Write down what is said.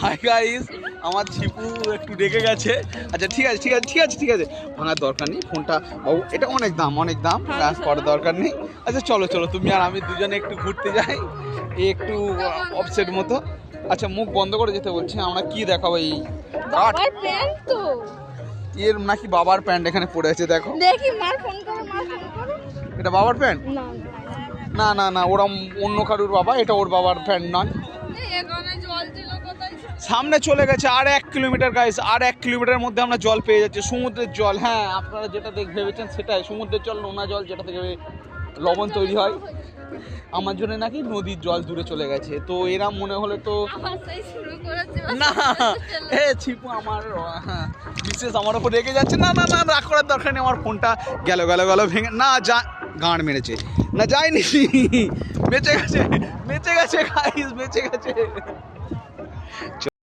Hi guys, আমার ছিপু একটু রেগে গেছে। আচ্ছা ঠিক আছে ভাঙার দরকার নেই ফোনটা। এটা অনেক দাম কাজ করার দরকার নেই। আচ্ছা চলো তুমি আর আমি দুজনে একটু ঘুরতে যাই, একটু অফসেট মতো। আচ্ছা মুখ বন্ধ করে যেতে বলছি। আমরা কি দেখাবো? এই বাবার প্যান্ট তো, এর নাকি বাবার প্যান্ট এখানে পড়ে আছে, দেখো। দেখি মার ফোন করো। এটা বাবার প্যান্ট? না ওরা অন্য কারুর বাবা, এটা ওর বাবার প্যান্ট নয়। এখানে জল ছিল কোথায়? সামনে চলে গেছে আর 1 কিলোমিটার গাইস, আর 1 কিলোমিটারের মধ্যে আমরা জল পেয়ে যাচ্ছি, সমুদ্রের জল। হ্যাঁ আপনারা যেটা ভেবেছেন সেটাই, সমুদ্রের জল, নোনা জল, যেটা থেকে লবণ তৈরি হয়। আমার জন্য নাকি নদীর জল দূরে চলে গেছে, তো এরা মনে হলে তো না। ছিপু আমার বিশেষ আমার ওপর রেগে যাচ্ছে। না রাগ করার দরকার নেই। আমার ফোনটা গেল ভেঙে। না গাঁড় মেরেছে, না যায়নি, বেঁচে গেছে গাইস, বেঁচে গেছে।